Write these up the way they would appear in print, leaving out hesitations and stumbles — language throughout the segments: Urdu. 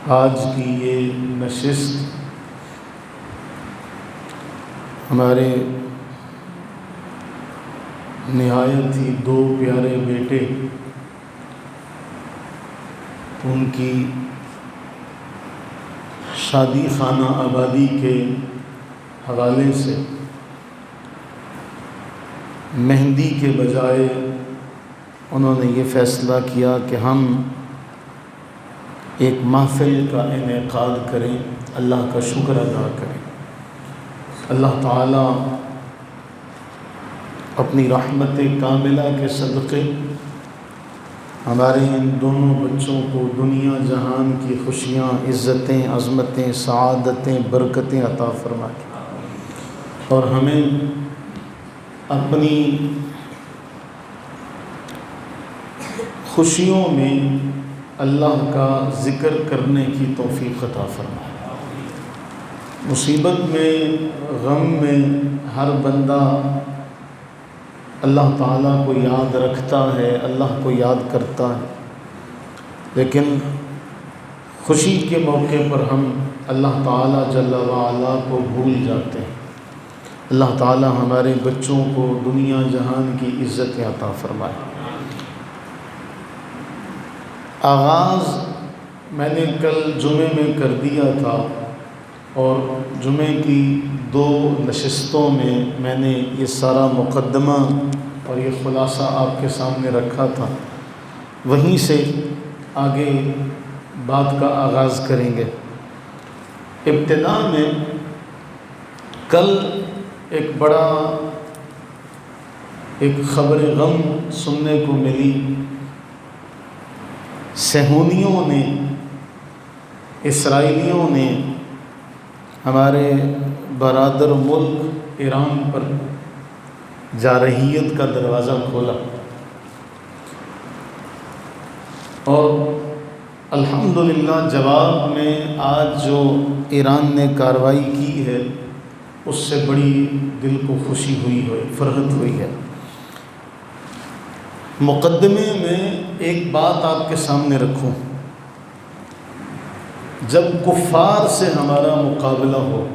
آج کی یہ نشست ہمارے نہایت ہی دو پیارے بیٹے ان کی شادی خانہ آبادی کے حوالے سے مہندی کے بجائے انہوں نے یہ فیصلہ کیا کہ ہم ایک محفل کا انعقاد کریں، اللہ کا شکر ادا کریں۔ اللہ تعالیٰ اپنی رحمت کاملہ کے صدقے ہمارے ان دونوں بچوں کو دنیا جہان کی خوشیاں، عزتیں، عظمتیں، سعادتیں، برکتیں عطا فرمائے اور ہمیں اپنی خوشیوں میں اللہ کا ذکر کرنے کی توفیق عطا فرمائے۔ مصیبت میں، غم میں ہر بندہ اللہ تعالیٰ کو یاد رکھتا ہے، اللہ کو یاد کرتا ہے، لیکن خوشی کے موقع پر ہم اللہ تعالیٰ جل وعلا کو بھول جاتے ہیں۔ اللہ تعالیٰ ہمارے بچوں کو دنیا جہان کی عزت عطا فرمائے۔ آغاز میں نے کل جمعے میں کر دیا تھا اور جمعے کی دو نشستوں میں نے یہ سارا مقدمہ اور یہ خلاصہ آپ کے سامنے رکھا تھا، وہیں سے آگے بات کا آغاز کریں گے۔ ابتدا میں کل ایک خبر غم سننے کو ملی۔ صہیونیوں نے، اسرائیلیوں نے ہمارے برادر ملک ایران پر جارحیت کا دروازہ کھولا اور الحمدللہ جواب میں آج جو ایران نے کارروائی کی ہے اس سے بڑی دل کو خوشی ہوئی ہے، فرحت ہوئی ہے۔ مقدمے میں ایک بات آپ کے سامنے رکھوں، جب کفار سے ہمارا مقابلہ ہو،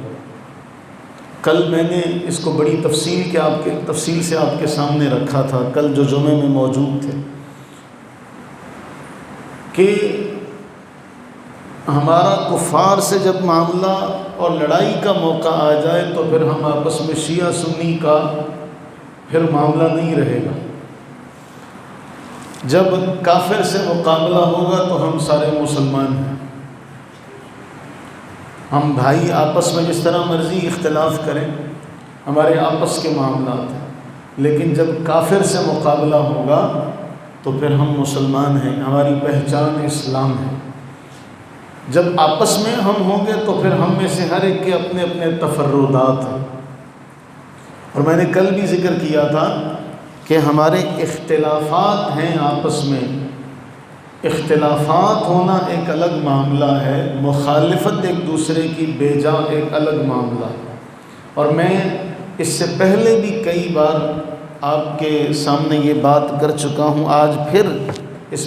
کل میں نے اس کو بڑی تفصیل سے آپ کے سامنے رکھا تھا، کل جو جمعے میں موجود تھے، کہ ہمارا کفار سے جب معاملہ اور لڑائی کا موقع آ جائے تو پھر ہم آپس میں شیعہ سنی کا پھر معاملہ نہیں رہے گا۔ جب کافر سے مقابلہ ہوگا تو ہم سارے مسلمان ہیں، ہم بھائی آپس میں جس طرح مرضی اختلاف کریں، ہمارے آپس کے معاملات ہیں، لیکن جب کافر سے مقابلہ ہوگا تو پھر ہم مسلمان ہیں، ہماری پہچان اسلام ہے۔ جب آپس میں ہم ہوں گے تو پھر ہم میں سے ہر ایک کے اپنے اپنے تفردات ہیں۔ اور میں نے کل بھی ذکر کیا تھا کہ ہمارے اختلافات ہیں آپس میں، اختلافات ہونا ایک الگ معاملہ ہے، مخالفت ایک دوسرے کی بیجا ایک الگ معاملہ ہے۔ اور میں اس سے پہلے بھی کئی بار آپ کے سامنے یہ بات کر چکا ہوں، آج پھر اس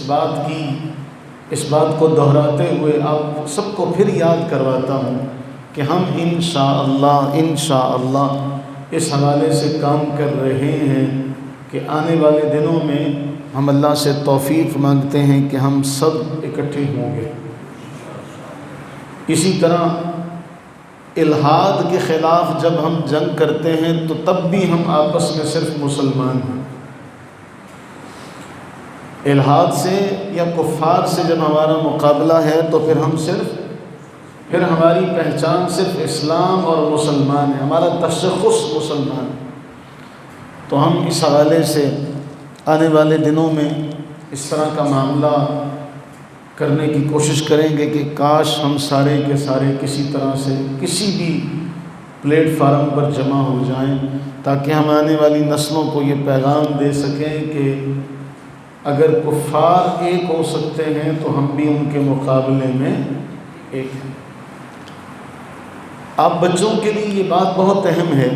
بات کو دہراتے ہوئے آپ سب کو پھر یاد کرواتا ہوں کہ ہم انشاءاللہ اس حوالے سے کام کر رہے ہیں کہ آنے والے دنوں میں ہم اللہ سے توفیق مانگتے ہیں کہ ہم سب اکٹھے ہوں گے۔ اسی طرح الحاد کے خلاف جب ہم جنگ کرتے ہیں تو تب بھی ہم آپس میں صرف مسلمان ہیں۔ الحاد سے یا کفار سے جب ہمارا مقابلہ ہے تو پھر ہماری پہچان صرف اسلام اور مسلمان ہے، ہمارا تشخص مسلمان ہے۔ تو ہم اس حوالے سے آنے والے دنوں میں اس طرح کا معاملہ کرنے کی کوشش کریں گے کہ کاش ہم سارے کے سارے کسی طرح سے کسی بھی پلیٹ فارم پر جمع ہو جائیں، تاکہ ہم آنے والی نسلوں کو یہ پیغام دے سکیں کہ اگر کفار ایک ہو سکتے ہیں تو ہم بھی ان کے مقابلے میں ایک ہیں۔ آپ بچوں کے لیے یہ بات بہت اہم ہے۔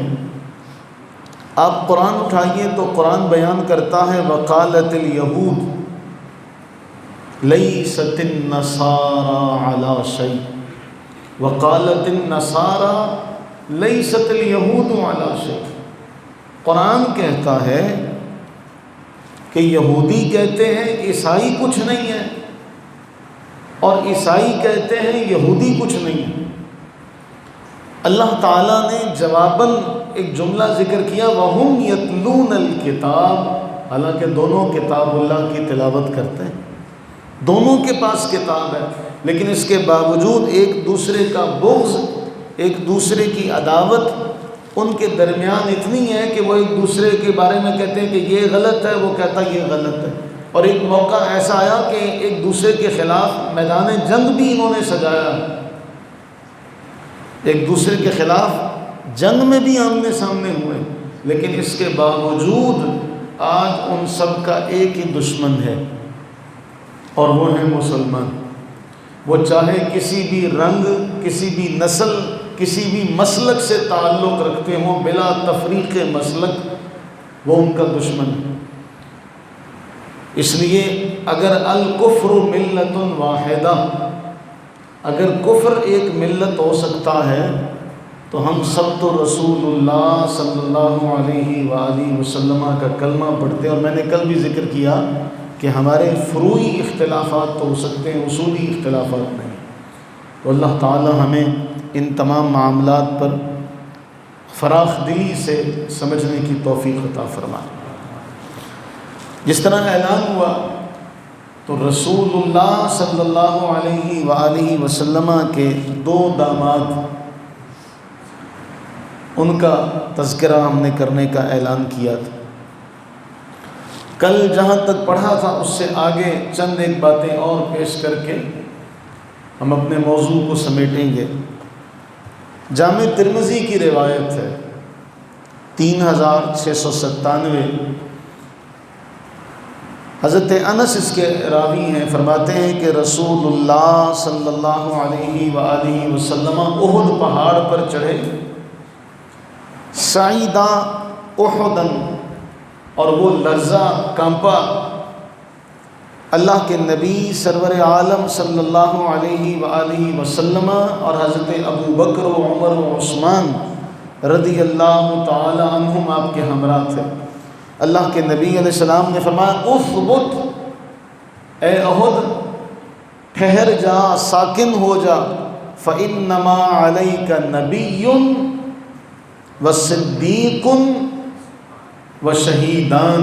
آپ قرآن اٹھائیے تو قرآن بیان کرتا ہے وقالت الیہود، لیست النصارى علی شیء وقالت النصارى لیست الیہود علی شیء۔ قرآن کہتا ہے کہ یہودی کہتے ہیں عیسائی کچھ نہیں ہے، اور عیسائی کہتے ہیں یہودی کچھ نہیں ہے۔ اللہ تعالیٰ نے جواباً ایک جملہ ذکر کیا، وَهُمْ يَتْلُونَ الْكِتَابَ، حالانکہ دونوں کتاب اللہ کی تلاوت کرتے ہیں، دونوں کے پاس کتاب ہے، لیکن اس کے باوجود ایک دوسرے کا بغض، ایک دوسرے کی عداوت ان کے درمیان اتنی ہے کہ وہ ایک دوسرے کے بارے میں کہتے ہیں کہ یہ غلط ہے، وہ کہتا ہے یہ غلط ہے۔ اور ایک موقع ایسا آیا کہ ایک دوسرے کے خلاف میدان جنگ بھی انہوں نے سجایا، ایک دوسرے کے خلاف جنگ میں بھی آمنے سامنے ہوئے، لیکن اس کے باوجود آج ان سب کا ایک ہی دشمن ہے، اور وہ ہے مسلمان۔ وہ چاہے کسی بھی رنگ، کسی بھی نسل، کسی بھی مسلک سے تعلق رکھتے ہوں، بلا تفریق مسلک وہ ان کا دشمن ہے۔ اس لیے اگر الکفر ملت واحدہ، اگر کفر ایک ملت ہو سکتا ہے تو ہم سب تو رسول اللہ صلی اللہ علیہ وآلہ وسلم کا کلمہ پڑھتے ہیں۔ اور میں نے کل بھی ذکر کیا کہ ہمارے فروعی اختلافات تو ہو سکتے ہیں، اصولی اختلافات نہیں۔ تو اللہ تعالی ہمیں ان تمام معاملات پر فراخ دلی سے سمجھنے کی توفیق عطا فرمائے۔ جس طرح اعلان ہوا تو رسول اللہ صلی اللہ علیہ وآلہ وسلم کے 2 داماد، ان کا تذکرہ ہم نے کرنے کا اعلان کیا تھا۔ کل جہاں تک پڑھا تھا اس سے آگے چند ایک باتیں اور پیش کر کے ہم اپنے موضوع کو سمیٹیں گے۔ جامع ترمذی کی روایت ہے 3697، حضرت انس اس کے راوی ہیں، فرماتے ہیں کہ رسول اللہ صلی اللہ علیہ وآلہ وسلم احد پہاڑ پر چڑھے، صعیدا احدن، اور وہ لرزا کانپا۔ اللہ کے نبی سرور عالم صلی اللہ علیہ وآلہ وسلم اور حضرت ابو بکر و عمر و عثمان رضی اللہ تعالی عنہم آپ کے ہمراہ تھے۔ اللہ کے نبی علیہ السلام نے فرمایا اثبت، اے احد ٹھہر جا، ساکن ہو جا، فإنما علیک نبی وصدیق وشہیدان،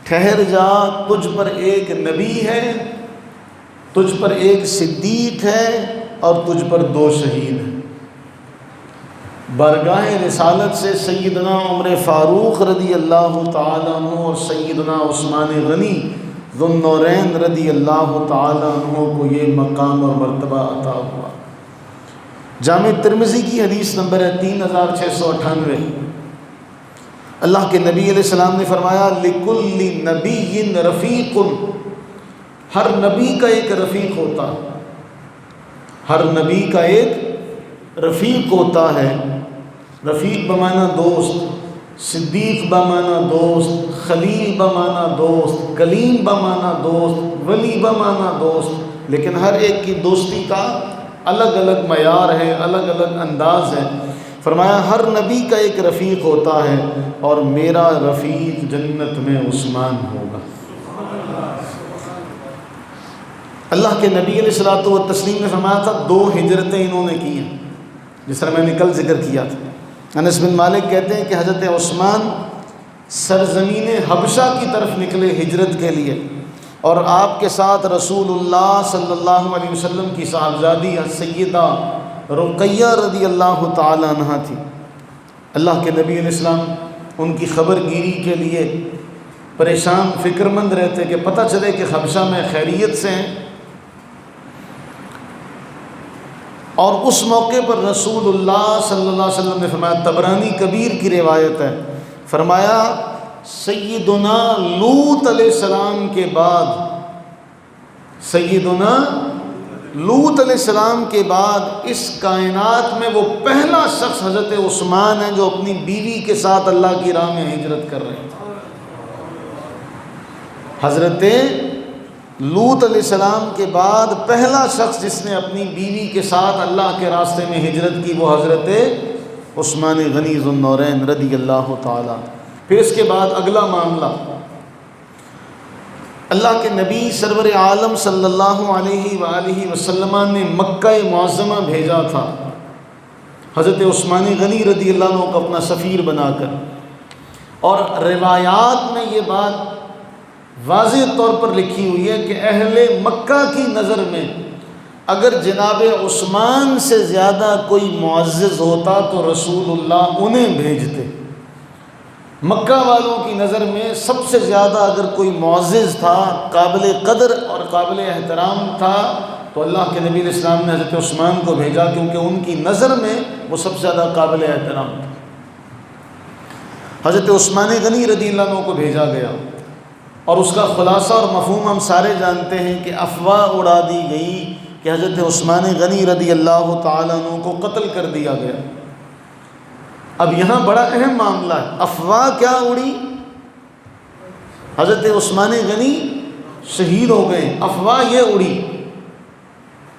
ٹھہر جا، تجھ پر ایک نبی ہے، تجھ پر ایک صدیق ہے، اور تجھ پر 2 شہید ہیں۔ بارگاہ رسالت سے سیدنا عمر فاروق رضی اللہ تعالی عنہ اور سیدنا عثمان غنی ذو النورین رضی اللہ تعالی عنہ کو یہ مقام اور مرتبہ عطا ہوا۔ جامع ترمذی کی حدیث نمبر ہے 3698۔ اللہ کے نبی علیہ السلام نے فرمایا لِكُلِّ نَبِيٍّ رَفِيقٌ، ہر نبی کا ایک رفیق ہوتا ہے، ہر نبی کا ایک رفیق ہوتا ہے۔ رفیق بمعنی دوست، صدیق بمعنی دوست، خلیل بمعنی دوست، کلیم بمعنی دوست، ولی بمعنی دوست، لیکن ہر ایک کی دوستی کا الگ الگ معیار ہے، الگ الگ انداز ہے۔ فرمایا ہر نبی کا ایک رفیق ہوتا ہے، اور میرا رفیق جنت میں عثمان ہوگا۔ اللہ کے نبی علیہ الصلوۃ والتسلیم نے فرمایا تھا 2 ہجرتیں انہوں نے کی ہیں، جس طرح میں نے کل ذکر کیا تھا۔ انس بن مالک کہتے ہیں کہ حضرت عثمان سرزمین حبشہ کی طرف نکلے ہجرت کے لیے، اور آپ کے ساتھ رسول اللہ صلی اللہ علیہ وسلم کی صاحبزادی سیدہ رقیہ رضی اللہ تعالی عنہ تھی۔ اللہ کے نبی علیہ السلام ان کی خبر گیری کے لیے پریشان فکر مند رہتے کہ پتہ چلے کہ حبشہ میں خیریت سے ہیں، اور اس موقع پر رسول اللہ صلی اللہ علیہ وسلم نے فرمایا، طبرانی کبیر کی روایت ہے، فرمایا سیدنا لوط علیہ السلام کے بعد، سیدنا لوط علیہ السلام کے بعد اس کائنات میں وہ پہلا شخص حضرت عثمان ہے جو اپنی بیوی کے ساتھ اللہ کی راہ میں ہجرت کر رہے ہیں۔ حضرت لوط علیہ السلام کے بعد پہلا شخص جس نے اپنی بیوی کے ساتھ اللہ کے راستے میں ہجرت کی وہ حضرت عثمان غنی ذو النورین رضی اللہ تعالیٰ۔ پھر اس کے بعد اگلا معاملہ، اللہ کے نبی سرور عالم صلی اللہ علیہ وآلہ وسلم نے مکہ معظمہ بھیجا تھا حضرت عثمان غنی رضی اللہ عنہ کو اپنا سفیر بنا کر، اور روایات میں یہ بات واضح طور پر لکھی ہوئی ہے کہ اہل مکہ کی نظر میں اگر جناب عثمان سے زیادہ کوئی معزز ہوتا تو رسول اللہ انہیں بھیجتے۔ مکہ والوں کی نظر میں سب سے زیادہ اگر کوئی معزز تھا، قابل قدر اور قابل احترام تھا، تو اللہ کے نبی علیہ السلام نے حضرت عثمان کو بھیجا، کیونکہ ان کی نظر میں وہ سب سے زیادہ قابل احترام تھا۔ حضرت عثمان غنی رضی اللہ عنہ کو بھیجا گیا، اور اس کا خلاصہ اور مفہوم ہم سارے جانتے ہیں کہ افواہ اڑا دی گئی کہ حضرت عثمان غنی رضی اللہ تعالیٰ عنہ کو قتل کر دیا گیا۔ اب یہاں بڑا اہم معاملہ ہے، افواہ کیا اڑی؟ حضرت عثمان غنی شہید ہو گئے، افواہ یہ اڑی،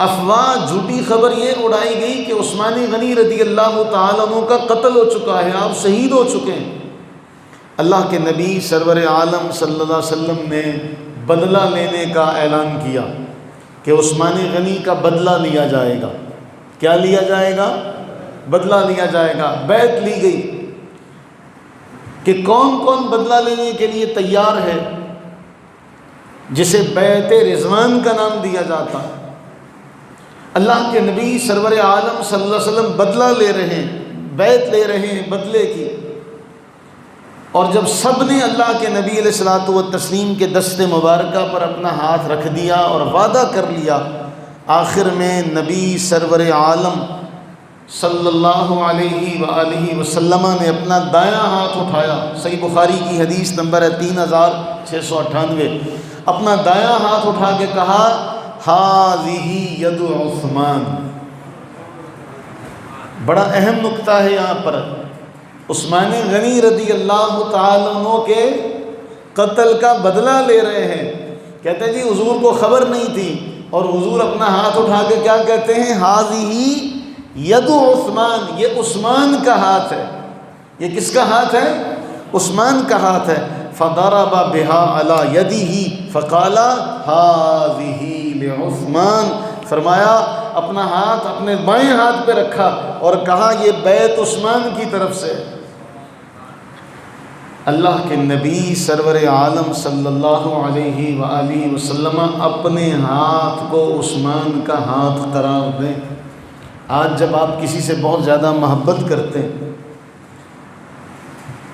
افواہ جھوٹی خبر یہ اڑائی گئی کہ عثمان غنی رضی اللہ تعالیٰ عنہ کا قتل ہو چکا ہے، آپ شہید ہو چکے ہیں۔ اللہ کے نبی سرور عالم صلی اللہ علیہ وسلم نے بدلہ لینے کا اعلان کیا کہ عثمان غنی کا بدلہ لیا جائے گا۔ کیا لیا جائے گا؟ بدلہ لیا جائے گا۔ بیعت لی گئی کہ کون کون بدلہ لینے کے لیے تیار ہے، جسے بیعت رضوان کا نام دیا جاتا۔ اللہ کے نبی سرور عالم صلی اللہ علیہ وسلم بدلہ لے رہے ہیں، بیعت لے رہے ہیں بدلے کی، اور جب سب نے اللہ کے نبی علیہ الصلوۃ والتسلیم کے دست مبارکہ پر اپنا ہاتھ رکھ دیا اور وعدہ کر لیا، آخر میں نبی سرور عالم صلی اللہ علیہ وآلہ وسلم نے اپنا دایاں ہاتھ اٹھایا۔ صحیح بخاری کی حدیث نمبر ہے 3698۔ اپنا دایاں ہاتھ اٹھا کے کہا ہذہ ید عثمان۔ بڑا اہم نقطہ ہے یہاں پر، عثمان غنی رضی اللہ تعالیٰ عنہ کے قتل کا بدلہ لے رہے ہیں۔ کہتے ہیں جی حضور کو خبر نہیں تھی، اور حضور اپنا ہاتھ اٹھا کے کیا کہتے ہیں؟ ہذہ ید عثمان، یہ عثمان کا ہاتھ ہے۔ یہ کس کا ہاتھ ہے؟ عثمان کا ہاتھ ہے۔ فضرب بها على يده فقال هذه لعثمان، فرمایا اپنا ہاتھ اپنے بائیں ہاتھ پہ رکھا اور کہا یہ بیعت عثمان کی طرف سے۔ اللہ کے نبی سرور عالم صلی اللہ علیہ وآلہ وسلم اپنے ہاتھ کو عثمان کا ہاتھ قرار دیں۔ آج جب آپ کسی سے بہت زیادہ محبت کرتے ہیں،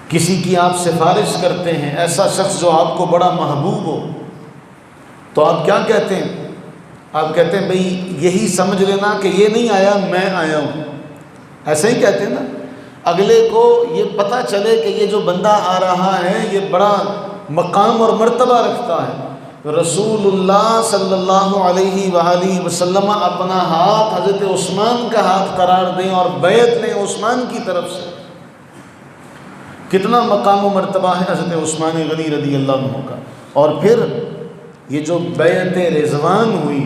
کسی کی آپ سفارش کرتے ہیں، ایسا شخص جو آپ کو بڑا محبوب ہو، تو آپ کیا کہتے ہیں؟ آپ کہتے ہیں بھئی یہی سمجھ لینا کہ یہ نہیں آیا، میں آیا ہوں۔ ایسے ہی کہتے ہیں نا، اگلے کو یہ پتہ چلے کہ یہ جو بندہ آ رہا ہے یہ بڑا مقام اور مرتبہ رکھتا ہے۔ رسول اللہ صلی اللہ علیہ وآلہ وسلم اپنا ہاتھ حضرت عثمان کا ہاتھ قرار دیں اور بیعت لیں عثمان کی طرف سے۔ کتنا مقام و مرتبہ ہے حضرت عثمان غنی رضی اللہ عنہ کا۔ اور پھر یہ جو بیعت رضوان ہوئی،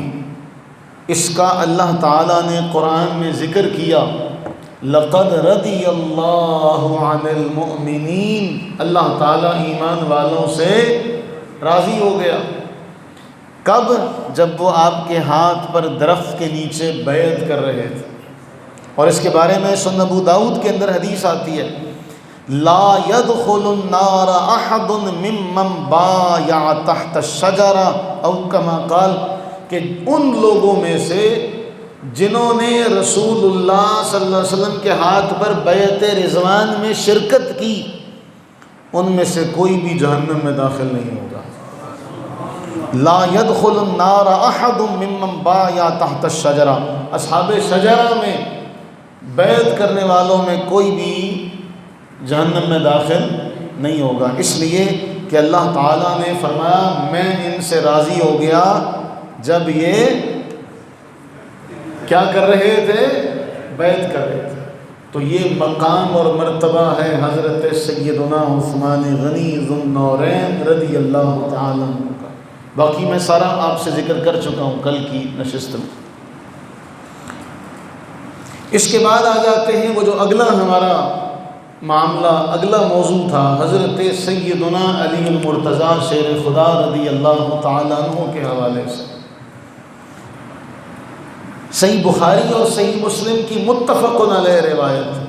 اس کا اللہ تعالیٰ نے قرآن میں ذکر کیا، لقد رضی اللہ عن المؤمنین، اللہ تعالیٰ ایمان والوں سے راضی ہو گیا۔ کب؟ جب وہ آپ کے ہاتھ پر درخت کے نیچے بیعت کر رہے تھے۔ اور اس کے بارے میں سنن ابو داؤد کے اندر حدیث آتی ہے، لا يدخل النار احد ممن بايع تحت الشجرہ او کما قال، کہ ان لوگوں میں سے جنہوں نے رسول اللہ صلی اللہ علیہ وسلم کے ہاتھ پر بیعت رضوان میں شرکت کی، ان میں سے کوئی بھی جہنم میں داخل نہیں ہوگا۔ لا يدخل النار احد ممن بايع تحت الشجرہ، اصحاب شجرہ میں بیعت کرنے والوں میں کوئی بھی جہنم میں داخل نہیں ہوگا، اس لیے کہ اللہ تعالیٰ نے فرمایا میں ان سے راضی ہو گیا جب یہ کیا کر رہے تھے؟ بیعت کر رہے تھے۔ تو یہ مقام اور مرتبہ ہے حضرت سیدنا عثمان غنی ذو النورین رضی اللہ تعالیٰ عنہ کا۔ باقی میں سارا آپ سے ذکر کر چکا ہوں کل کی نشست میں۔ اس کے بعد آ جاتے ہیں وہ جو اگلا ہمارا معاملہ، اگلا موضوع تھا، حضرت سیدنا علی المرتضیٰ شیر خدا رضی اللہ تعالیٰ عنہ کے حوالے سے۔ صحیح بخاری اور صحیح مسلم کی متفق علیہ روایت ہے۔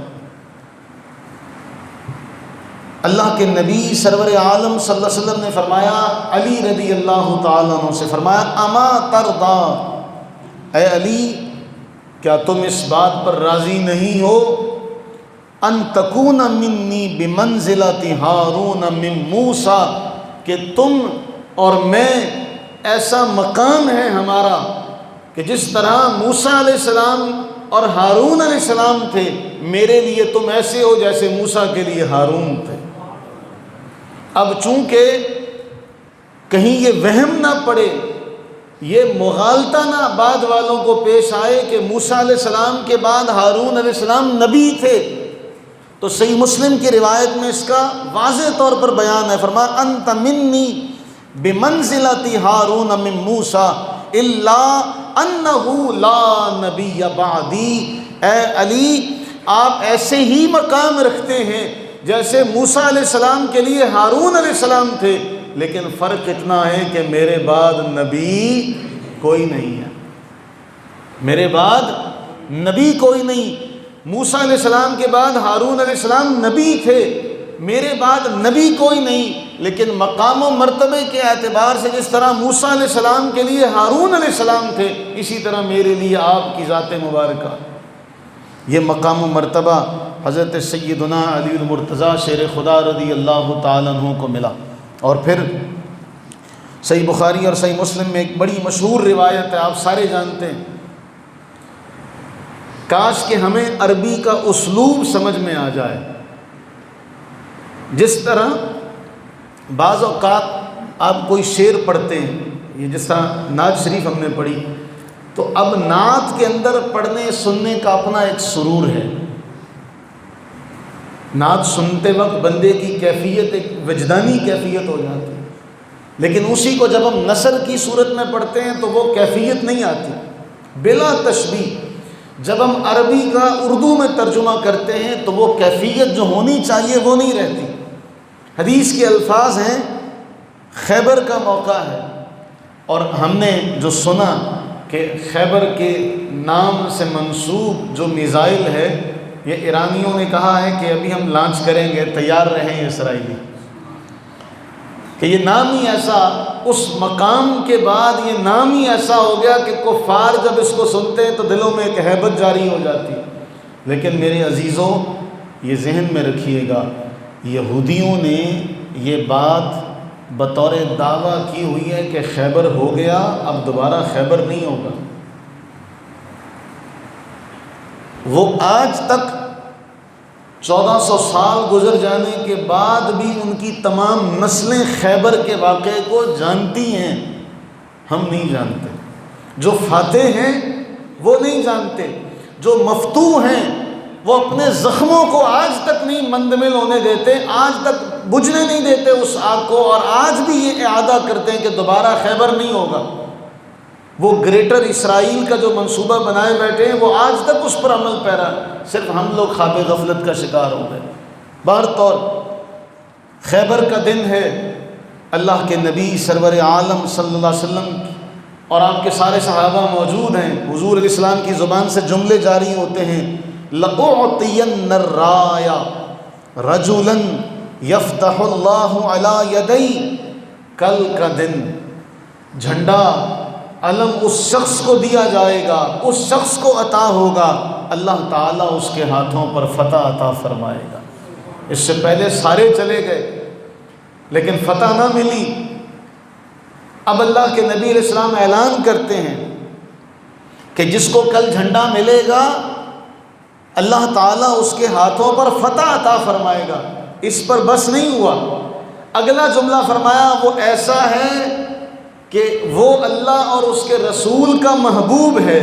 اللہ کے نبی سرور عالم صلی اللہ علیہ وسلم نے فرمایا، علی رضی اللہ تعالیٰ عنہ سے فرمایا، اما ترضا، اے علی کیا تم اس بات پر راضی نہیں ہو، ان تکون منی بمنزلۃ ہارون من موسیٰ، کہ تم اور میں ایسا مقام ہے ہمارا کہ جس طرح موسیٰ علیہ السلام اور ہارون علیہ السلام تھے، میرے لیے تم ایسے ہو جیسے موسیٰ کے لیے ہارون تھے۔ اب چونکہ کہیں یہ وہم نہ پڑے، یہ مغالطہ نہ بعد والوں کو پیش آئے کہ موسیٰ علیہ السلام کے بعد ہارون علیہ السلام نبی تھے، تو صحیح مسلم کی روایت میں اس کا واضح طور پر بیان ہے، فرمایا انت منی بمنزلۃ ہارون من موسیٰ الا انہ لا نبی بعدی، اے علی آپ ایسے ہی مقام رکھتے ہیں جیسے موسیٰ علیہ السلام کے لیے ہارون علیہ السلام تھے، لیکن فرق اتنا ہے کہ میرے بعد نبی کوئی نہیں ہے، میرے بعد نبی کوئی نہیں۔ موسیٰ علیہ السلام کے بعد ہارون علیہ السلام نبی تھے، میرے بعد نبی کوئی نہیں، لیکن مقام و مرتبے کے اعتبار سے جس طرح موسیٰ علیہ السلام کے لیے ہارون علیہ السلام تھے، اسی طرح میرے لیے آپ کی ذات مبارکہ۔ یہ مقام و مرتبہ حضرت سیدنا علی المرتضیٰ شیر خدا رضی اللہ تعالیٰ عنہ کو ملا۔ اور پھر صحیح بخاری اور صحیح مسلم میں ایک بڑی مشہور روایت ہے، آپ سارے جانتے ہیں، کاش کہ ہمیں عربی کا اسلوب سمجھ میں آ جائے۔ جس طرح بعض اوقات آپ کوئی شعر پڑھتے ہیں، یہ جس طرح نعت شریف ہم نے پڑھی، تو اب نعت کے اندر پڑھنے سننے کا اپنا ایک سرور ہے۔ نعت سنتے وقت بندے کی کیفیت ایک وجدانی کیفیت ہو جاتی ہے، لیکن اسی کو جب ہم نثر کی صورت میں پڑھتے ہیں تو وہ کیفیت نہیں آتی۔ بلا تشبیہ جب ہم عربی کا اردو میں ترجمہ کرتے ہیں تو وہ کیفیت جو ہونی چاہیے وہ نہیں رہتی۔ حدیث کے الفاظ ہیں، خیبر کا موقع ہے، اور ہم نے جو سنا کہ خیبر کے نام سے منسوب جو میزائل ہے، یہ ایرانیوں نے کہا ہے کہ ابھی ہم لانچ کریں گے، تیار رہیں اسرائیلی، کہ یہ نام ہی ایسا، اس مقام کے بعد یہ نام ہی ایسا ہو گیا کہ کفار جب اس کو سنتے ہیں تو دلوں میں ایک ہیبت جاری ہو جاتی ہے۔ لیکن میرے عزیزوں یہ ذہن میں رکھیے گا، یہودیوں نے یہ بات بطور دعویٰ کی ہوئی ہے کہ خیبر ہو گیا، اب دوبارہ خیبر نہیں ہوگا۔ وہ آج تک 1400 سال گزر جانے کے بعد بھی ان کی تمام نسلیں خیبر کے واقعے کو جانتی ہیں، ہم نہیں جانتے۔ جو فاتح ہیں وہ نہیں جانتے، جو مفتوح ہیں وہ اپنے زخموں کو آج تک نہیں مندمل ہونے دیتے، آج تک بجھنے نہیں دیتے اس آگ کو، اور آج بھی یہ اعادہ کرتے ہیں کہ دوبارہ خیبر نہیں ہوگا۔ وہ گریٹر اسرائیل کا جو منصوبہ بنائے بیٹھے ہیں وہ آج تک اس پر عمل پیرا ہے، صرف ہم لوگ خواب غفلت کا شکار ہو گئے۔ بہرطور خیبر کا دن ہے، اللہ کے نبی سرور عالم صلی اللہ علیہ وسلم اور آپ کے سارے صحابہ موجود ہیں، حضور علیہ السلام کی زبان سے جملے جاری ہوتے ہیں، لَأُعْطِيَنَّ الرَّایَ رَجُلًا يَفْتَحُ اللَّهُ عَلَى يَدَيْهِ، کل کا دن جھنڈا علم اس شخص کو دیا جائے گا، اس شخص کو عطا ہوگا، اللہ تعالیٰ اس کے ہاتھوں پر فتح عطا فرمائے گا۔ اس سے پہلے سارے چلے گئے لیکن فتح نہ ملی۔ اب اللہ کے نبی علیہ السلام اعلان کرتے ہیں کہ جس کو کل جھنڈا ملے گا اللہ تعالیٰ اس کے ہاتھوں پر فتح عطا فرمائے گا۔ اس پر بس نہیں ہوا، اگلا جملہ فرمایا وہ ایسا ہے کہ وہ اللہ اور اس کے رسول کا محبوب ہے،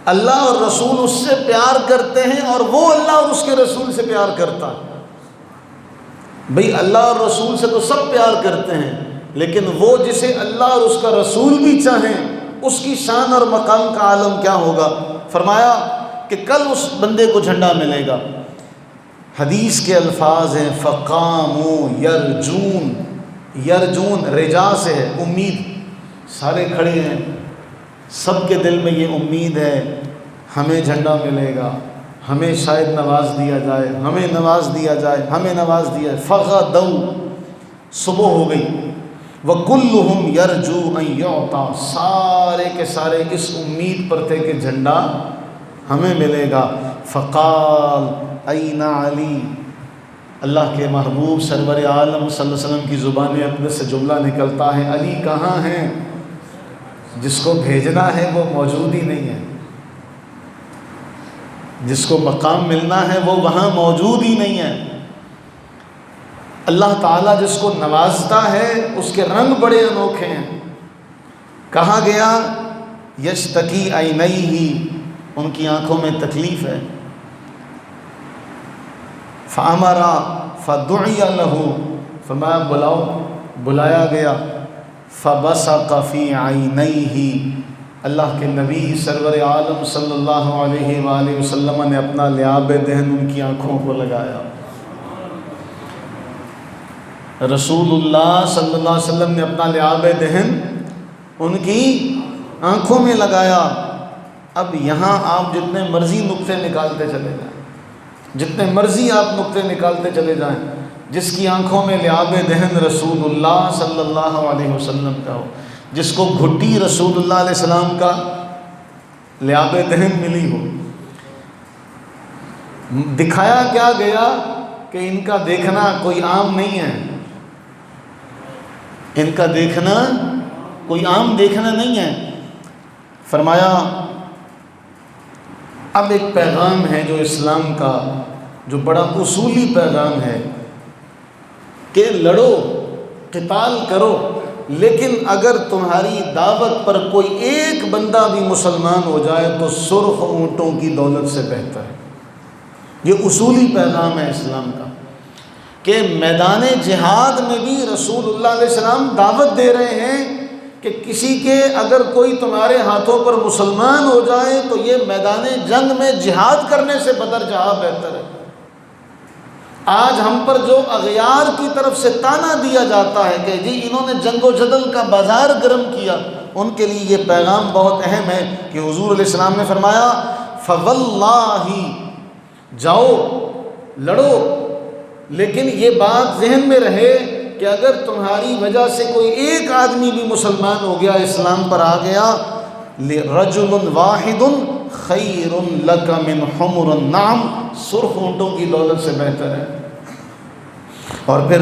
اللہ اور رسول اس سے پیار کرتے ہیں اور وہ اللہ اور اس کے رسول سے پیار کرتا ہے۔ بھئی اللہ اور رسول سے تو سب پیار کرتے ہیں، لیکن وہ جسے اللہ اور اس کا رسول بھی چاہیں اس کی شان اور مقام کا عالم کیا ہوگا؟ فرمایا کہ کل اس بندے کو جھنڈا ملے گا۔ حدیث کے الفاظ ہیں فقاموا یرجون، یرجون رجا سے ہے امید، سارے کھڑے ہیں، سب کے دل میں یہ امید ہے ہمیں جھنڈا ملے گا، ہمیں شاید نواز دیا جائے، ہمیں نواز دیا جائے، ہمیں نواز دیا جائے۔ فغدوا، صبح ہو گئی، وَكُلُّهُمْ يَرْجُو أَن يُعْطَى، سارے کے سارے اس امید پر تھے کہ جھنڈا ہمیں ملے گا۔ فقال أَيْنَ عَلِي، اللہ کے محبوب سرور عالم صلی اللہ علیہ وسلم کی زبان اقدس سے جملہ نکلتا ہے، علی کہاں ہیں؟ جس کو بھیجنا ہے وہ موجود ہی نہیں ہے، جس کو مقام ملنا ہے وہ وہاں موجود ہی نہیں ہے۔ اللہ تعالیٰ جس کو نوازتا ہے اس کے رنگ بڑے انوکھے ہیں۔ کہا گیا یشتکی عینیہ، ان کی آنکھوں میں تکلیف ہے۔ فامر فدعی لہ، فرمایا بلاؤ، بلایا گیا۔ فبصق فی عینیہ، اللہ کے نبی سرور عالم صلی اللہ علیہ وآلہ وسلم نے اپنا لعاب دہن ان کی آنکھوں کو لگایا۔ رسول اللہ صلی اللہ علیہ وسلم نے اپنا لعاب دہن ان کی آنکھوں میں لگایا۔ اب یہاں آپ جتنے مرضی نقطے نکالتے چلے جائیں، جتنے مرضی آپ نقطے نکالتے چلے جائیں، جس کی آنکھوں میں لعاب دہن رسول اللہ صلی اللہ علیہ وسلم کا ہو، جس کو گھٹی رسول اللہ علیہ السلام کا لعاب دہن ملی ہو، دکھایا کیا گیا کہ ان کا دیکھنا کوئی عام نہیں ہے، ان کا دیکھنا کوئی عام دیکھنا نہیں ہے۔ فرمایا اب ایک پیغام ہے جو اسلام کا، جو بڑا اصولی پیغام ہے کہ لڑو، قتال کرو، لیکن اگر تمہاری دعوت پر کوئی ایک بندہ بھی مسلمان ہو جائے تو سرخ اونٹوں کی دولت سے بہتر ہے۔ یہ اصولی پیغام ہے اسلام کا کہ میدان جہاد میں بھی رسول اللہ علیہ السلام دعوت دے رہے ہیں کہ کسی کے اگر کوئی تمہارے ہاتھوں پر مسلمان ہو جائے تو یہ میدان جنگ میں جہاد کرنے سے بدر جہاں بہتر ہے۔ آج ہم پر جو اغیار کی طرف سے تانا دیا جاتا ہے کہ جی انہوں نے جنگ و جدل کا بازار گرم کیا، ان کے لیے یہ پیغام بہت اہم ہے کہ حضور علیہ السلام نے فرمایا فواللہ، جاؤ لڑو، لیکن یہ بات ذہن میں رہے کہ اگر تمہاری وجہ سے کوئی ایک آدمی بھی مسلمان ہو گیا، اسلام پر آ گیا، رجل واحد خیر لک من حمر النعم، سرخ اونٹوں کی دولت سے بہتر ہے۔ اور پھر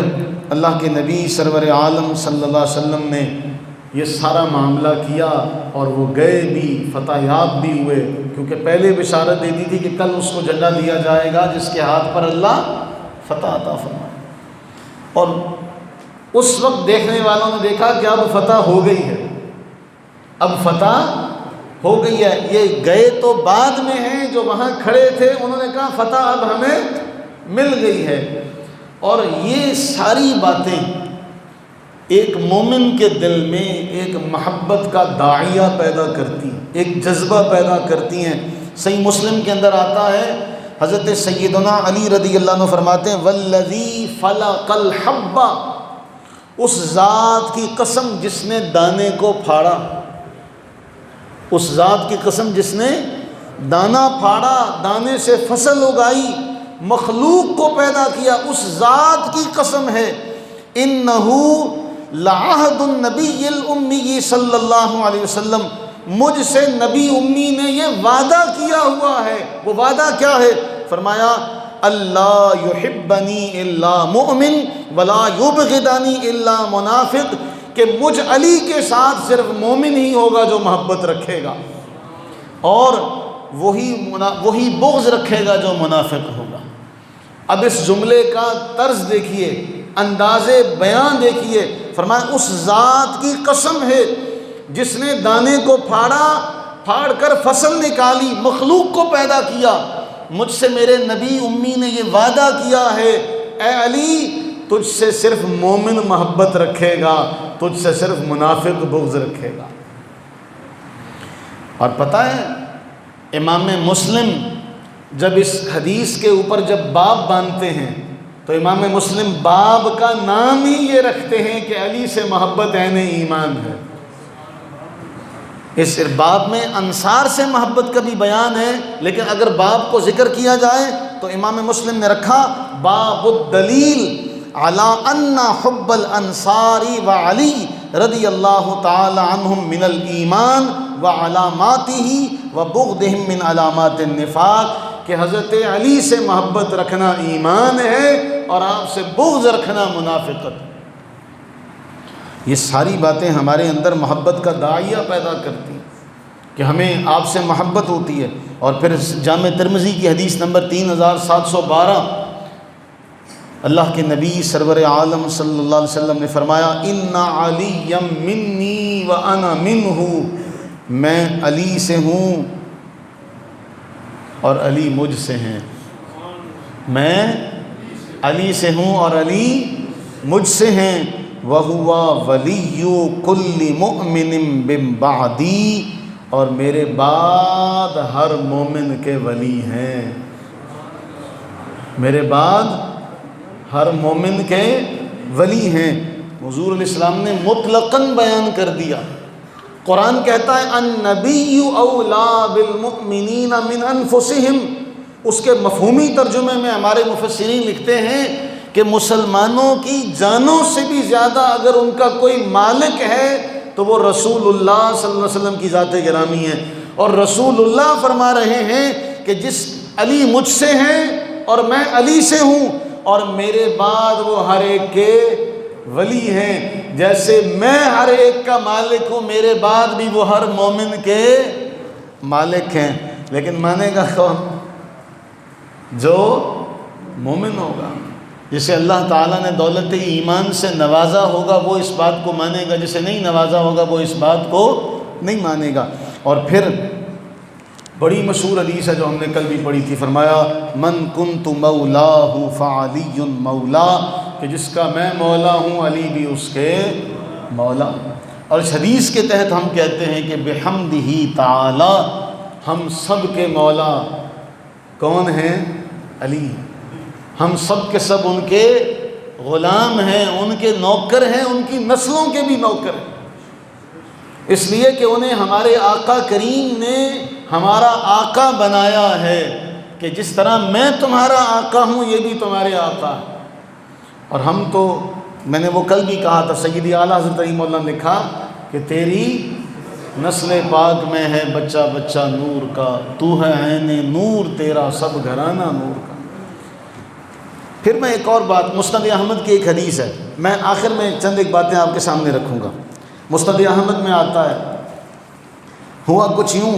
اللہ کے نبی سرور عالم صلی اللہ علیہ وسلم نے یہ سارا معاملہ کیا اور وہ گئے بھی، فتح یاب بھی ہوئے، کیونکہ پہلے بشارت دے دی تھی کہ کل اس کو جھنڈا دیا جائے گا جس کے ہاتھ پر اللہ فتح عطا فرمائے۔ اور اس وقت دیکھنے والوں نے دیکھا کہ اب فتح ہو گئی ہے، اب فتح ہو گئی ہے۔ یہ گئے تو بعد میں ہیں، جو وہاں کھڑے تھے انہوں نے کہا فتح اب ہمیں مل گئی ہے۔ اور یہ ساری باتیں ایک مومن کے دل میں ایک محبت کا داعیہ پیدا کرتی ہیں، ایک جذبہ پیدا کرتی ہیں۔ صحیح مسلم کے اندر آتا ہے، حضرت سیدنا علی رضی اللہ عنہ فرماتے ہیں والذی فلق الحب، اس ذات کی قسم جس نے دانے کو پھاڑا، اس ذات کی قسم جس نے دانہ پھاڑا، دانے سے فصل اگائی، مخلوق کو پیدا کیا، اس ذات کی قسم ہے انہو لعہد النبی الامی صلی اللہ علیہ وسلم، مجھ سے نبی امی نے یہ وعدہ کیا ہوا ہے۔ وہ وعدہ کیا ہے؟ فرمایا اللہ یحبنی الا مؤمن ولا یبغضنی الا منافق، کہ مجھ علی کے ساتھ صرف مومن ہی ہوگا جو محبت رکھے گا، اور وہی بغض رکھے گا جو منافق ہوگا۔ اب اس جملے کا طرز دیکھیے، انداز بیان دیکھیے، فرمایا اس ذات کی قسم ہے جس نے دانے کو پھاڑ کر فصل نکالی، مخلوق کو پیدا کیا، مجھ سے میرے نبی امی نے یہ وعدہ کیا ہے اے علی تجھ سے صرف مومن محبت رکھے گا، تجھ سے صرف منافق بغض رکھے گا۔ اور پتہ ہے امام مسلم جب اس حدیث کے اوپر جب باب باندھتے ہیں تو امام مسلم باب کا نام ہی یہ رکھتے ہیں کہ علی سے محبت عین ایمان ہے۔ اس باب میں انصار سے محبت کا بھی بیان ہے، لیکن اگر باب کو ذکر کیا جائے تو امام مسلم نے رکھا باب الدلیل علی ان حب الانصار وعلی رضی اللہ تعالی عنہم من الایمان وعلاماتہ وبغضہم من علامات النفاق، کہ حضرت علی سے محبت رکھنا ایمان ہے اور آپ سے بغض رکھنا منافقت۔ یہ ساری باتیں ہمارے اندر محبت کا داعیہ پیدا کرتی ہیں کہ ہمیں آپ سے محبت ہوتی ہے۔ اور پھر جامع ترمذی کی حدیث نمبر 3712، اللہ کے نبی سرور عالم صلی اللہ علیہ وسلم نے فرمایا ان علی منی وانا منہ، میں علی سے ہوں اور علی مجھ سے ہیں، میں علی سے ہوں اور علی مجھ سے ہیں، وَهُوَ وَلِيُّ كُلِّ مُؤْمِنٍ مِّن بَعْدِي، اور میرے بعد ہر مومن کے ولی ہیں، میرے بعد ہر مومن کے ولی ہیں۔ حضور علیہ السلام نے مطلقاً بیان کر دیا۔ قرآن کہتا ہے النبی اولا بالمؤمنین من انفسہم، اس کے مفہومی ترجمے میں ہمارے مفسرین لکھتے ہیں کہ مسلمانوں کی جانوں سے بھی زیادہ اگر ان کا کوئی مالک ہے تو وہ رسول اللہ صلی اللہ علیہ وسلم کی ذات گرامی ہے۔ اور رسول اللہ فرما رہے ہیں کہ جس علی مجھ سے ہیں اور میں علی سے ہوں، اور میرے بعد وہ ہر ایک کے ولی ہیں، جیسے میں ہر ایک کا مالک ہوں میرے بعد بھی وہ ہر مومن کے مالک ہیں۔ لیکن مانے گا کون؟ جو مومن ہوگا، جسے اللہ تعالیٰ نے دولت ایمان سے نوازا ہوگا وہ اس بات کو مانے گا، جسے نہیں نوازا ہوگا وہ اس بات کو نہیں مانے گا۔ اور پھر بڑی مشہور حدیث ہے جو ہم نے کل بھی پڑھی تھی، فرمایا من کنت مولاہ فعلی مولا، کہ جس کا میں مولا ہوں علی بھی اس کے مولا۔ اور اس حدیث کے تحت ہم کہتے ہیں کہ بحمدہ تعالی، ہم سب کے مولا کون ہیں؟ علی۔ ہم سب کے سب ان کے غلام ہیں، ان کے نوکر ہیں، ان کی نسلوں کے بھی نوکر ہیں، اس لیے کہ انہیں ہمارے آقا کریم نے ہمارا آقا بنایا ہے، کہ جس طرح میں تمہارا آقا ہوں یہ بھی تمہارے آقا ہے۔ اور ہم تو، میں نے وہ کل بھی کہا تھا، سیدی اعلیٰ حضرت رحمہ اللہ نے لکھا کہ تیری نسل پاک میں ہے بچہ بچہ نور کا، تو ہے عین نور تیرا سب گھرانہ نور کا۔ پھر میں ایک اور بات، مسند احمد کی ایک حدیث ہے، میں آخر میں چند ایک باتیں آپ کے سامنے رکھوں گا۔ مسند احمد میں آتا ہے، ہوا کچھ یوں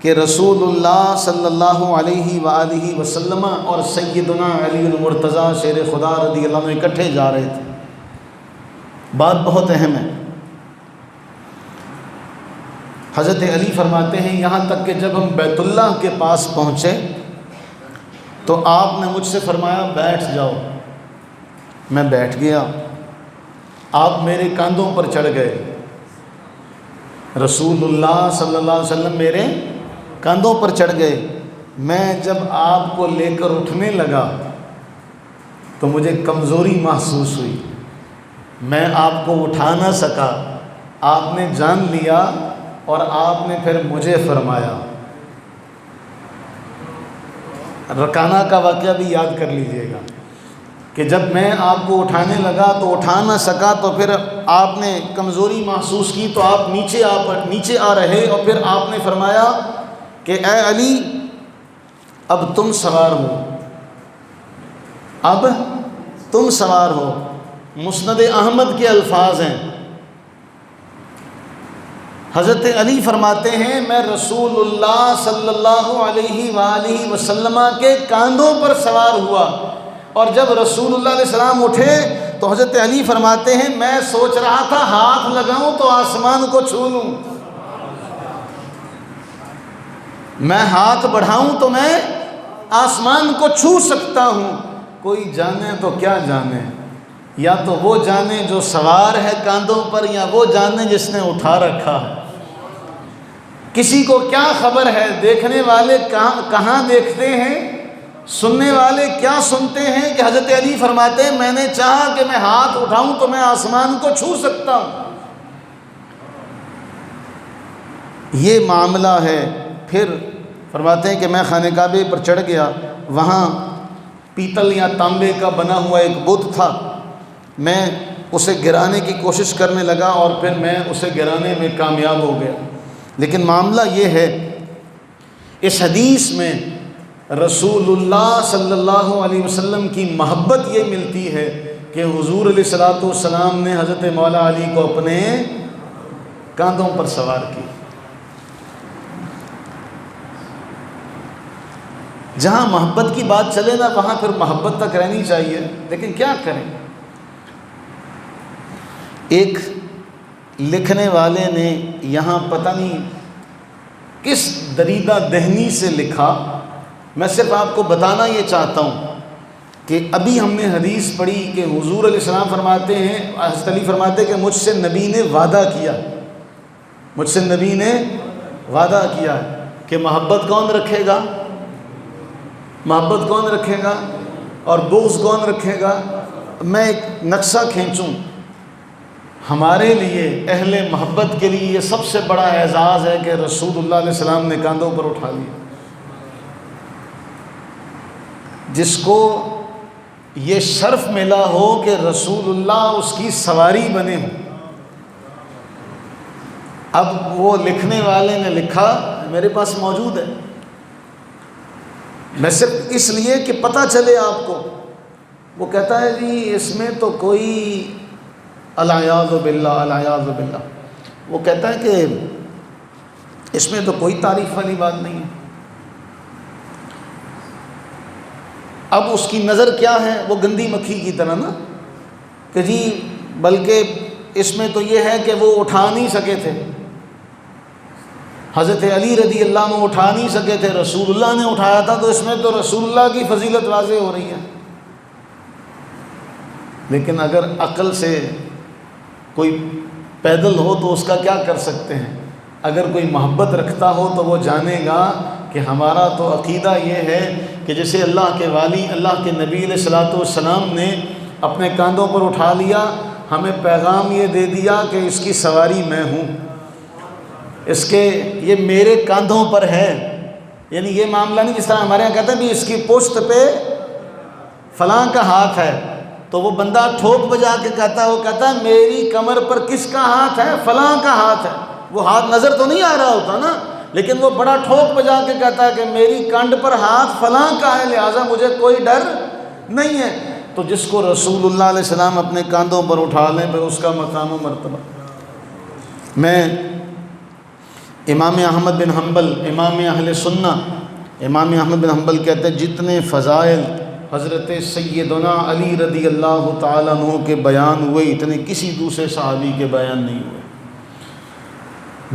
کہ رسول اللہ صلی اللہ علیہ وآلہ وسلم اور سیدنا علی المرتضیٰ شیر خدا رضی اللہ عنہ اکٹھے جا رہے تھے۔ بات بہت اہم ہے۔ حضرت علی فرماتے ہیں یہاں تک کہ جب ہم بیت اللہ کے پاس پہنچے تو آپ نے مجھ سے فرمایا بیٹھ جاؤ، میں بیٹھ گیا، آپ میرے کاندھوں پر چڑھ گئے، رسول اللہ صلی اللہ علیہ وسلم میرے کاندھوں پر چڑھ گئے۔ میں جب آپ کو لے کر اٹھنے لگا تو مجھے کمزوری محسوس ہوئی، میں آپ کو اٹھا نہ سکا، آپ نے جان لیا اور آپ نے پھر مجھے فرمایا۔ رکانہ کا واقعہ بھی یاد کر لیجئے گا کہ جب میں آپ کو اٹھانے لگا تو اٹھا نہ سکا، تو پھر آپ نے کمزوری محسوس کی تو آپ نیچے آ رہے، اور پھر آپ نے فرمایا کہ اے علی اب تم سوار ہو، اب تم سوار ہو۔ مسند احمد کے الفاظ ہیں، حضرت علی فرماتے ہیں میں رسول اللہ صلی اللہ علیہ وآلہ وسلم کے کاندھوں پر سوار ہوا، اور جب رسول اللہ علیہ السلام اٹھے تو حضرت علی فرماتے ہیں میں سوچ رہا تھا ہاتھ لگاؤں تو آسمان کو چھو لوں، میں ہاتھ بڑھاؤں تو میں آسمان کو چھو سکتا ہوں، کوئی جانے تو کیا جانے، یا تو وہ جانے جو سوار ہے کاندھوں پر، یا وہ جانے جس نے اٹھا رکھا ہے۔ کسی کو کیا خبر ہے دیکھنے والے کہاں دیکھتے ہیں، سننے والے کیا سنتے ہیں، کہ حضرت علی فرماتے ہیں میں نے چاہا کہ میں ہاتھ اٹھاؤں تو میں آسمان کو چھو سکتا ہوں۔ یہ معاملہ ہے۔ پھر فرماتے ہیں کہ میں خانہ کعبے پر چڑھ گیا، وہاں پیتل یا تانبے کا بنا ہوا ایک بت تھا، میں اسے گرانے کی کوشش کرنے لگا اور پھر میں اسے گرانے میں کامیاب ہو گیا۔ لیکن معاملہ یہ ہے، اس حدیث میں رسول اللہ صلی اللہ علیہ وسلم کی محبت یہ ملتی ہے کہ حضور علیہ الصلوۃ والسلام نے حضرت مولا علی کو اپنے کاندھوں پر سوار کی۔ جہاں محبت کی بات چلے نا وہاں پھر محبت تک رہنی چاہیے، لیکن کیا کریں۔ ایک لکھنے والے نے یہاں پتہ نہیں کس دریدہ دہنی سے لکھا، میں صرف آپ کو بتانا یہ چاہتا ہوں کہ ابھی ہم نے حدیث پڑھی کہ حضور علیہ السلام فرماتے ہیں، حضرت علی فرماتے ہیں کہ مجھ سے نبی نے وعدہ کیا، مجھ سے نبی نے وعدہ کیا کہ محبت کون رکھے گا، محبت کون رکھے گا اور بغض کون رکھے گا۔ میں ایک نقشہ کھینچوں، ہمارے لیے اہل محبت کے لیے یہ سب سے بڑا اعزاز ہے کہ رسول اللہ علیہ السلام نے کاندھوں پر اٹھا لیا۔ جس کو یہ شرف ملا ہو کہ رسول اللہ اس کی سواری بنے ہوں۔ اب وہ لکھنے والے نے لکھا، میرے پاس موجود ہے، میں صرف اس لیے کہ پتہ چلے آپ کو۔ وہ کہتا ہے جی اس میں تو کوئی الیاذ باللہ الیاذ باللہ، وہ کہتا ہے کہ اس میں تو کوئی تعریف والی بات نہیں ہے۔ اب اس کی نظر کیا ہے، وہ گندی مکھی کی طرح نا، کہ جی بلکہ اس میں تو یہ ہے کہ وہ اٹھا نہیں سکے تھے، حضرت علی رضی اللہ عنہ اٹھا نہیں سکے تھے، رسول اللہ نے اٹھایا تھا، تو اس میں تو رسول اللہ کی فضیلت واضح ہو رہی ہے۔ لیکن اگر عقل سے کوئی پیدل ہو تو اس کا کیا کر سکتے ہیں، اگر کوئی محبت رکھتا ہو تو وہ جانے گا کہ ہمارا تو عقیدہ یہ ہے کہ جسے اللہ کے والی اللہ کے نبی علیہ الصلوۃ والسلام نے اپنے کاندھوں پر اٹھا لیا، ہمیں پیغام یہ دے دیا کہ اس کی سواری میں ہوں، اس کے یہ میرے کاندھوں پر ہے۔ یعنی یہ معاملہ نہیں جس طرح ہمارے یہاں کہتے ہیں کہ اس کی پشت پہ فلاں کا ہاتھ ہے، تو وہ بندہ ٹھوک بجا کے کہتا ہے، وہ کہتا ہے میری کمر پر کس کا ہاتھ ہے، فلاں کا ہاتھ ہے۔ وہ ہاتھ نظر تو نہیں آ رہا ہوتا نا، لیکن وہ بڑا ٹھوک بجا کے کہتا ہے کہ میری کنڈ پر ہاتھ فلاں کا ہے، لہٰذا مجھے کوئی ڈر نہیں ہے۔ تو جس کو رسول اللہ علیہ السلام اپنے کاندھوں پر اٹھا لیں پھر اس کا مقام و مرتبہ۔ میں امام احمد بن حنبل، امام اہل سنہ، امام احمد بن حنبل کہتے ہیں جتنے فضائل حضرت سیدنا علی رضی اللہ تعالیٰ عنہ کے بیان ہوئے اتنے کسی دوسرے صحابی کے بیان نہیں ہوئے۔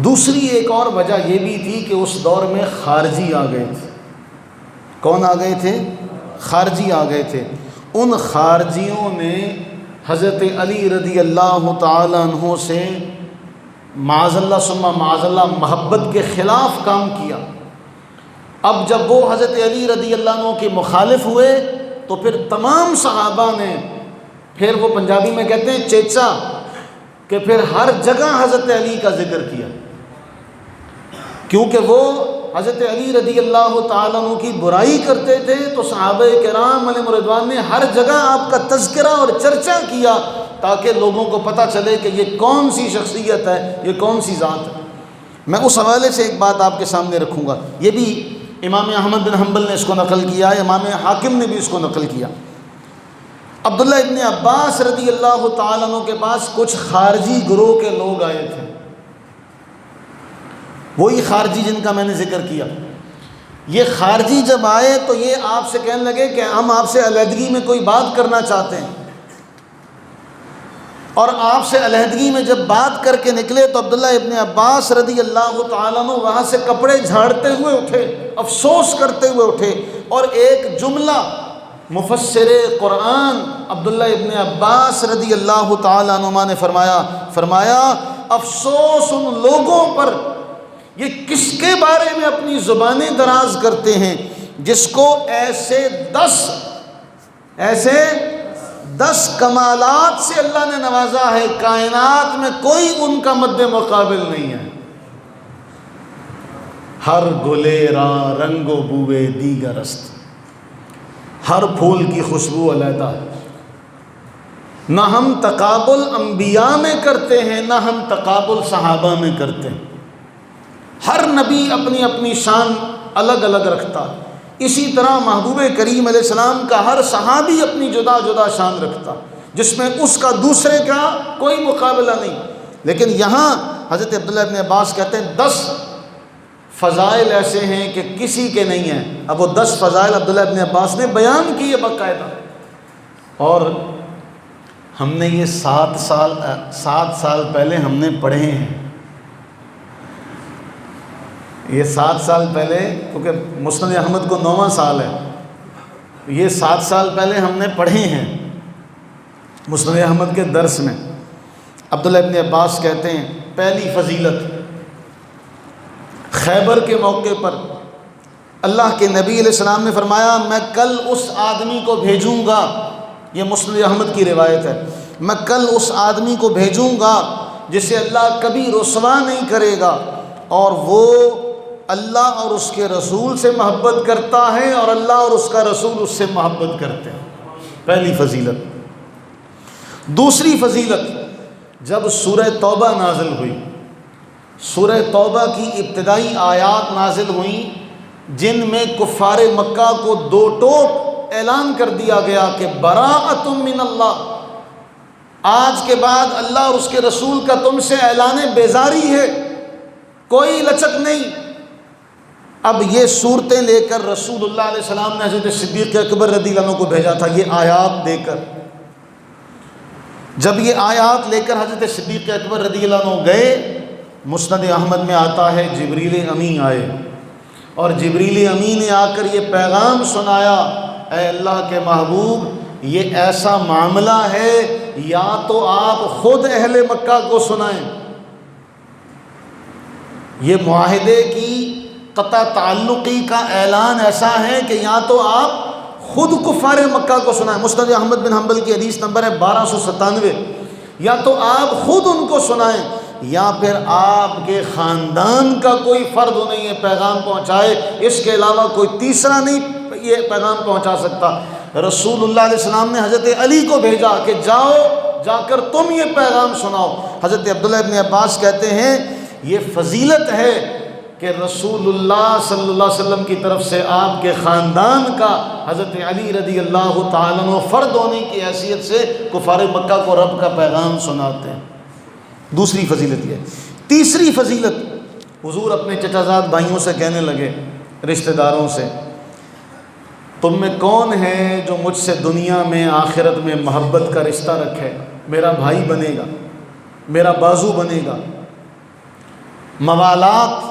دوسری ایک اور وجہ یہ بھی تھی کہ اس دور میں خارجی آ گئے تھے۔ کون آ گئے تھے؟ خارجی آ گئے تھے۔ ان خارجیوں نے حضرت علی رضی اللہ تعالیٰ عنہ سے معاذ اللہ ثم معاذ اللہ محبت کے خلاف کام کیا۔ اب جب وہ حضرت علی رضی اللہ عنہ کے مخالف ہوئے تو پھر تمام صحابہ نے، پھر وہ پنجابی میں کہتے ہیں چیچا، کہ پھر ہر جگہ حضرت علی کا ذکر کیا، کیونکہ وہ حضرت علی رضی اللہ تعالیٰ عنہ کی برائی کرتے تھے، تو صحابہ کرام علیہم رضوان نے ہر جگہ آپ کا تذکرہ اور چرچا کیا تاکہ لوگوں کو پتہ چلے کہ یہ کون سی شخصیت ہے، یہ کون سی ذات ہے۔ میں اس حوالے سے ایک بات آپ کے سامنے رکھوں گا، یہ بھی امام احمد بن حنبل نے اس کو نقل کیا ہے، امام حاکم نے بھی اس کو نقل کیا۔ عبداللہ ابن عباس رضی اللہ تعالیٰ عنہ کے پاس کچھ خارجی گروہ کے لوگ آئے تھے، وہی خارجی جن کا میں نے ذکر کیا۔ یہ خارجی جب آئے تو یہ آپ سے کہنے لگے کہ ہم آپ سے علیحدگی میں کوئی بات کرنا چاہتے ہیں، اور آپ سے علیحدگی میں جب بات کر کے نکلے تو عبداللہ ابن عباس رضی اللہ تعالیٰ عنہ وہاں سے کپڑے جھاڑتے ہوئے اٹھے، افسوس کرتے ہوئے اٹھے، اور ایک جملہ مفسر قرآن عبداللہ ابن عباس رضی اللہ تعالیٰ عنہما نے فرمایا افسوس ان لوگوں پر یہ کس کے بارے میں اپنی زبانیں دراز کرتے ہیں جس کو ایسے 10 کمالات سے اللہ نے نوازا ہے، کائنات میں کوئی ان کا مد مقابل نہیں ہے۔ ہر گلے را رنگ و بوئے دیگر است، ہر پھول کی خوشبو علیحدہ ہے۔ نہ ہم تقابل انبیاء میں کرتے ہیں، نہ ہم تقابل صحابہ میں کرتے ہیں۔ ہر نبی اپنی اپنی شان الگ الگ رکھتا ہے، اسی طرح محبوب کریم علیہ السلام کا ہر صحابی اپنی جدا جدا شان رکھتا، جس میں اس کا دوسرے کا کوئی مقابلہ نہیں۔ لیکن یہاں حضرت عبداللہ ابن عباس کہتے ہیں 10 فضائل ایسے ہیں کہ کسی کے نہیں ہیں۔ اب وہ 10 فضائل عبداللہ ابن عباس نے بیان کیے باقاعدہ، اور ہم نے یہ 7 سال پہلے ہم نے پڑھے ہیں۔ یہ 7 سال پہلے، کیونکہ مسند احمد کو 9واں سال ہے، یہ 7 سال پہلے ہم نے پڑھے ہیں مسند احمد کے درس میں۔ عبداللہ ابن عباس کہتے ہیں پہلی فضیلت، خیبر کے موقع پر اللہ کے نبی علیہ السلام نے فرمایا میں کل اس آدمی کو بھیجوں گا، یہ مسند احمد کی روایت ہے، میں کل اس آدمی کو بھیجوں گا جسے اللہ کبھی رسوا نہیں کرے گا، اور وہ اللہ اور اس کے رسول سے محبت کرتا ہے اور اللہ اور اس کا رسول اس سے محبت کرتے ہیں۔ پہلی فضیلت۔ دوسری فضیلت، جب سورہ توبہ نازل ہوئی، سورہ توبہ کی ابتدائی آیات نازل ہوئیں جن میں کفار مکہ کو 2 ٹوک اعلان کر دیا گیا کہ براءۃ من اللہ، آج کے بعد اللہ اور اس کے رسول کا تم سے اعلان بیزاری ہے، کوئی لچک نہیں۔ اب یہ صورتیں لے کر رسول اللہ علیہ السلام نے حضرت صدیق اکبر رضی اللہ عنہ کو بھیجا تھا، یہ آیات دے کر۔ جب یہ آیات لے کر حضرت صدیق اکبر رضی اللہ عنہ گئے، مسند احمد میں آتا ہے جبریل امین آئے، اور جبریل امین نے آ کر یہ پیغام سنایا، اے اللہ کے محبوب یہ ایسا معاملہ ہے یا تو آپ خود اہل مکہ کو سنائیں، یہ معاہدے کی قطع تعلقی کا اعلان ایسا ہے کہ یا تو آپ خود کفار مکہ کو سنائیں، مسند احمد بن حنبل کی حدیث نمبر ہے 1297، یا تو آپ خود ان کو سنائیں یا پھر آپ کے خاندان کا کوئی فرد انہیں یہ پیغام پہنچائے، اس کے علاوہ کوئی تیسرا نہیں یہ پیغام پہنچا سکتا۔ رسول اللہ علیہ السلام نے حضرت علی کو بھیجا کہ جاؤ جا کر تم یہ پیغام سناؤ۔ حضرت عبداللہ ابن عباس کہتے ہیں یہ فضیلت ہے کہ رسول اللہ صلی اللہ علیہ وسلم کی طرف سے آپ کے خاندان کا حضرت علی رضی اللہ تعالیٰ عنہ فرد ہونے کی حیثیت سے کفار مکہ کو رب کا پیغام سناتے ہیں۔ دوسری فضیلت یہ۔ تیسری فضیلت، حضور اپنے چچا زاد بھائیوں سے کہنے لگے، رشتہ داروں سے، تم میں کون ہے جو مجھ سے دنیا میں آخرت میں محبت کا رشتہ رکھے، میرا بھائی بنے گا، میرا بازو بنے گا، موالات،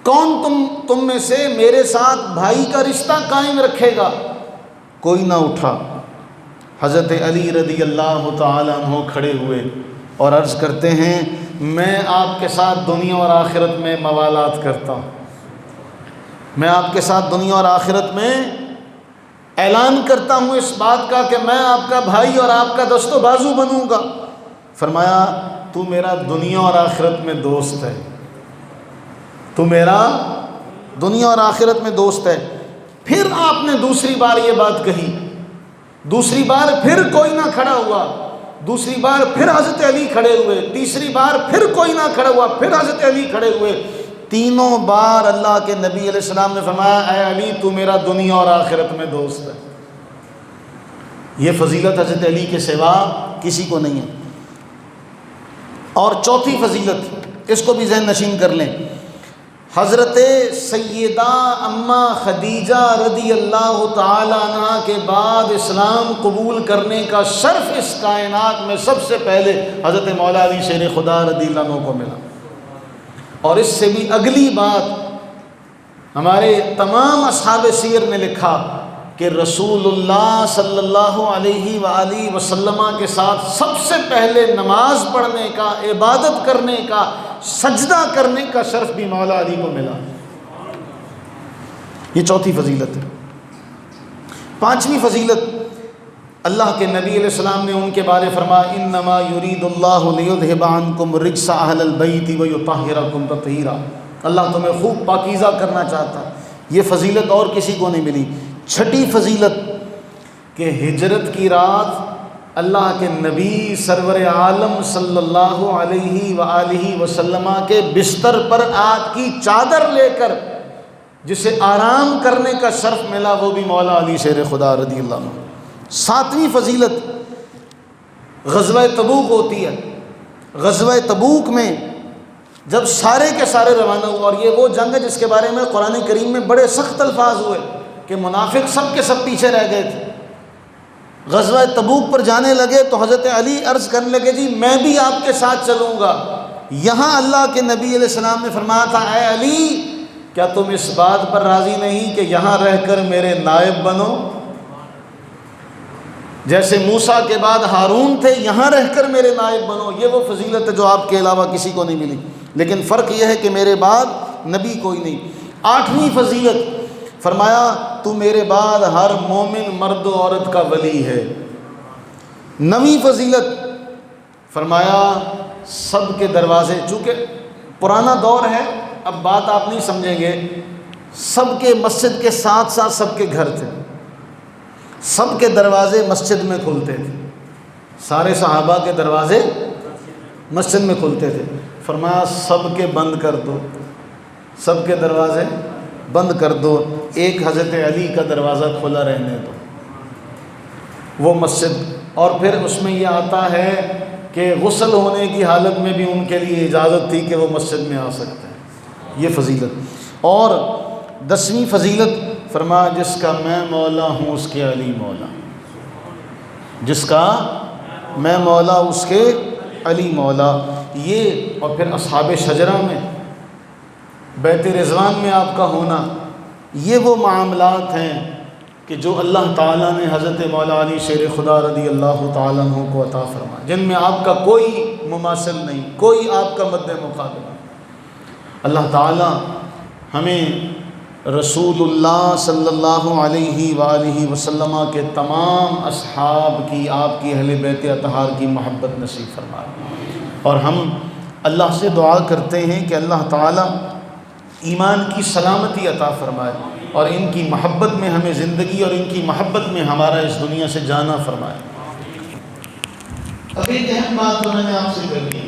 کون تم میں سے میرے ساتھ بھائی کا رشتہ قائم رکھے گا؟ کوئی نہ اٹھا۔ حضرت علی رضی اللہ تعالیٰ عنہ کھڑے ہوئے اور عرض کرتے ہیں میں آپ کے ساتھ دنیا اور آخرت میں موالات کرتا ہوں، میں آپ کے ساتھ دنیا اور آخرت میں اعلان کرتا ہوں اس بات کا کہ میں آپ کا بھائی اور آپ کا دست و بازو بنوں گا۔ فرمایا تو میرا دنیا اور آخرت میں دوست ہے، تو میرا دنیا اور آخرت میں دوست ہے۔ پھر آپ نے دوسری بار یہ بات کہی، دوسری بار پھر کوئی نہ کھڑا ہوا، دوسری بار پھر حضرت علی کھڑے ہوئے، تیسری بار پھر کوئی نہ کھڑا ہوا، پھر حضرت علی کھڑے ہوئے۔ تینوں بار اللہ کے نبی علیہ السلام نے فرمایا اے علی تو میرا دنیا اور آخرت میں دوست ہے۔ یہ فضیلت حضرت علی کے سوا کسی کو نہیں ہے۔ اور چوتھی فضیلت، اس کو بھی ذہن نشین کر لیں، حضرت سیدہ اماں خدیجہ رضی اللہ تعالی عنہ کے بعد اسلام قبول کرنے کا شرف اس کائنات میں سب سے پہلے حضرت مولا علی شیر خدا رضی اللہ عنہ کو ملا۔ اور اس سے بھی اگلی بات، ہمارے تمام اصحاب سیر نے لکھا کہ رسول اللہ صلی اللہ علیہ وآلہ وسلم کے ساتھ سب سے پہلے نماز پڑھنے کا، عبادت کرنے کا، سجدہ کرنے کا شرف بھی مولا علی کو ملا۔ یہ چوتھی فضیلت ہے۔ پانچویں فضیلت، اللہ کے نبی علیہ السلام نے ان کے بارے فرمایا انما یرید اللہ لیذھب عنکم الرجس اہل البیت ویطہرکم تطہیرا، اللہ تمہیں خوب پاکیزہ کرنا چاہتا ہے۔ یہ فضیلت اور کسی کو نہیں ملی۔ چھٹی فضیلت کہ ہجرت کی رات اللہ کے نبی سرور عالم صلی اللہ علیہ وآلہ وسلم کے بستر پر آگ کی چادر لے کر جسے آرام کرنے کا شرف ملا، وہ بھی مولا علی شیر خدا رضی اللہ عنہ۔ ساتویں فضیلت غزوہ تبوک ہوتی ہے۔ غزوہ تبوک میں جب سارے کے سارے روانہ ہوئے، اور یہ وہ جنگ ہے جس کے بارے میں قرآن کریم میں بڑے سخت الفاظ ہوئے کہ منافق سب کے سب پیچھے رہ گئے تھے۔ غزوہ تبوک پر جانے لگے تو حضرت علی عرض کرنے لگے جی میں بھی آپ کے ساتھ چلوں گا۔ یہاں اللہ کے نبی علیہ السلام نے فرمایا تھا اے علی کیا تم اس بات پر راضی نہیں کہ یہاں رہ کر میرے نائب بنو؟ جیسے موسیٰ کے بعد ہارون تھے، یہاں رہ کر میرے نائب بنو۔ یہ وہ فضیلت ہے جو آپ کے علاوہ کسی کو نہیں ملی، لیکن فرق یہ ہے کہ میرے بعد نبی کوئی نہیں۔ آٹھویں فضیلت فرمایا تو میرے بعد ہر مومن مرد و عورت کا ولی ہے۔ نویں فضیلت فرمایا سب کے دروازے، چونکہ پرانا دور ہے اب بات آپ نہیں سمجھیں گے، سب کے مسجد کے ساتھ ساتھ سب کے گھر تھے، سب کے دروازے مسجد میں کھلتے تھے، سارے صحابہ کے دروازے مسجد میں کھلتے تھے۔ فرمایا سب کے بند کر دو، سب کے دروازے بند کر دو، ایک حضرت علی کا دروازہ کھلا رہنے دو، وہ مسجد۔ اور پھر اس میں یہ آتا ہے کہ غسل ہونے کی حالت میں بھی ان کے لیے اجازت تھی کہ وہ مسجد میں آ سکتے ہیں۔ یہ فضیلت۔ اور 10ویں فضیلت فرمایا جس کا میں مولا ہوں اس کے علی مولا، جس کا میں مولا اس کے علی مولا۔ یہ اور پھر اصحاب شجرہ میں، بیت رضوان میں آپ کا ہونا، یہ وہ معاملات ہیں کہ جو اللہ تعالیٰ نے حضرت مولا علی شیر خدا رضی اللہ تعالیٰ عنہ کو عطا فرمایا، جن میں آپ کا کوئی مماثل نہیں، کوئی آپ کا مد مقابل نہیں۔ اللہ تعالیٰ ہمیں رسول اللہ صلی اللہ علیہ وآلہ وسلم کے تمام اصحاب کی، آپ کی اہل بیت اطہار کی محبت نصیب فرمائے، اور ہم اللہ سے دعا کرتے ہیں کہ اللہ تعالیٰ ایمان کی سلامتی عطا فرمائے اور ان کی محبت میں ہمیں زندگی اور ان کی محبت میں ہمارا اس دنیا سے جانا فرمائے۔ اب ایک اہم بات تو میں نے آپ سے کر دی،